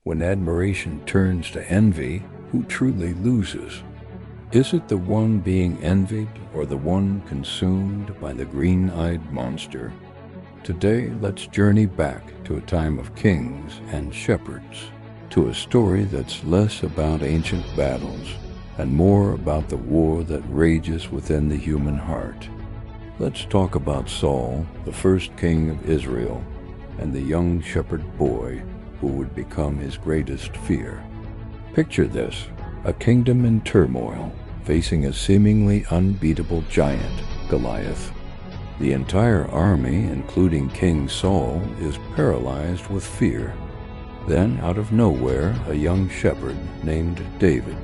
When admiration turns to envy, who truly loses? Is it the one being envied or the one consumed by the green-eyed monster? Today, let's journey back to a time of kings and shepherds, to a story that's less about ancient battles and more about the war that rages within the human heart. Let's talk about Saul, the first king of Israel, and the young shepherd boy who would become his greatest fear. Picture this, a kingdom in turmoil, facing a seemingly unbeatable giant, Goliath. The entire army, including King Saul, is paralyzed with fear. Then, out of nowhere, a young shepherd named David,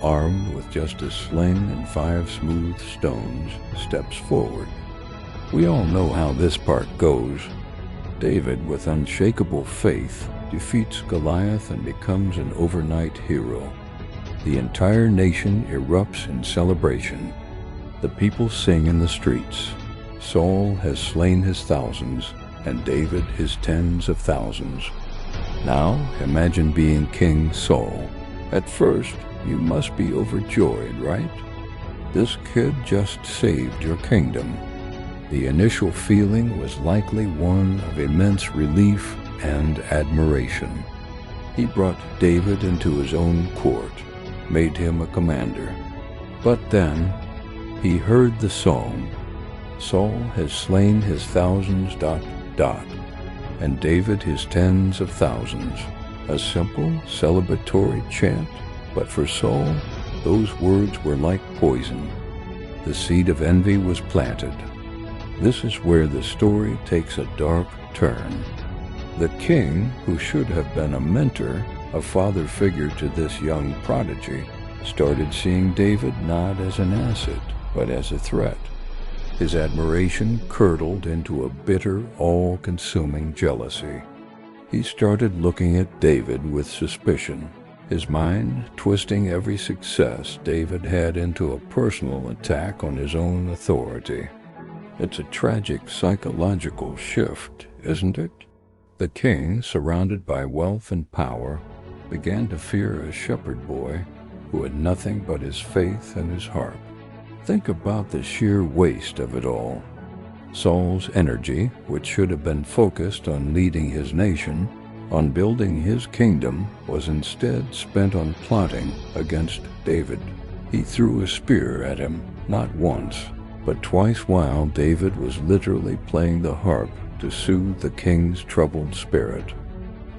armed with just a sling and 5 smooth stones, steps forward. We all know how this part goes. David, with unshakable faith, defeats Goliath and becomes an overnight hero. The entire nation erupts in celebration. The people sing in the streets. Saul has slain his thousands, and David his tens of thousands. Now, imagine being King Saul. At first, you must be overjoyed, right? This kid just saved your kingdom. The initial feeling was likely one of immense relief and admiration. He brought David into his own court, made him a commander. But then, he heard the song, Saul has slain his thousands, ... and David his tens of thousands. A simple, celebratory chant, but for Saul, those words were like poison. The seed of envy was planted. This is where the story takes a dark turn. The king, who should have been a mentor, a father figure to this young prodigy, started seeing David not as an asset, but as a threat. His admiration curdled into a bitter, all-consuming jealousy. He started looking at David with suspicion, his mind twisting every success David had into a personal attack on his own authority. It's a tragic psychological shift, isn't it? The king, surrounded by wealth and power, began to fear a shepherd boy who had nothing but his faith and his harp. Think about the sheer waste of it all. Saul's energy, which should have been focused on leading his nation, on building his kingdom, was instead spent on plotting against David. He threw a spear at him, not once, but twice, while David was literally playing the harp to soothe the king's troubled spirit.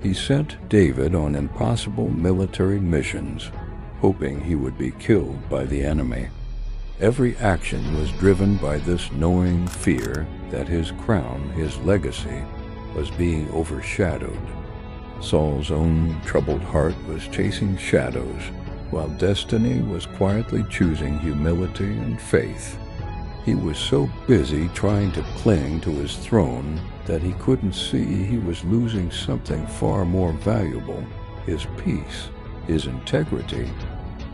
He sent David on impossible military missions, hoping he would be killed by the enemy. Every action was driven by this knowing fear that his crown, his legacy, was being overshadowed. Saul's own troubled heart was chasing shadows, while destiny was quietly choosing humility and faith. He was so busy trying to cling to his throne that he couldn't see he was losing something far more valuable, his peace, his integrity,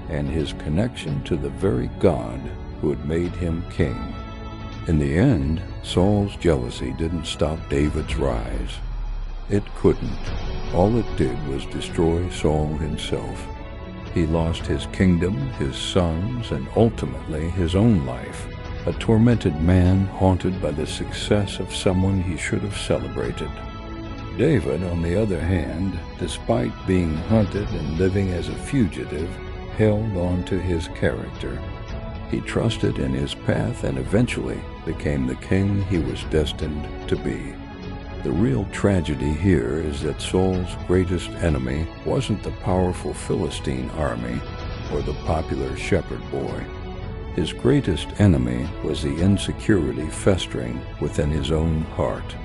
and his connection to the very God who had made him king. In the end, Saul's jealousy didn't stop David's rise. It couldn't. All it did was destroy Saul himself. He lost his kingdom, his sons, and ultimately his own life, a tormented man haunted by the success of someone he should have celebrated. David, on the other hand, despite being hunted and living as a fugitive, held on to his character. He trusted in his path and eventually became the king he was destined to be. The real tragedy here is that Saul's greatest enemy wasn't the powerful Philistine army or the popular shepherd boy. His greatest enemy was the insecurity festering within his own heart.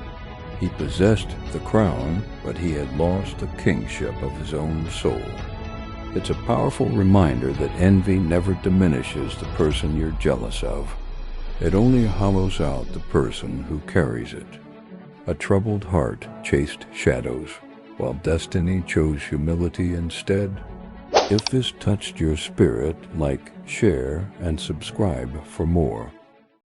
He possessed the crown, but he had lost the kingship of his own soul. It's a powerful reminder that envy never diminishes the person you're jealous of. It only hollows out the person who carries it. A troubled heart chased shadows, while destiny chose humility instead. If this touched your spirit, like, share, and subscribe for more.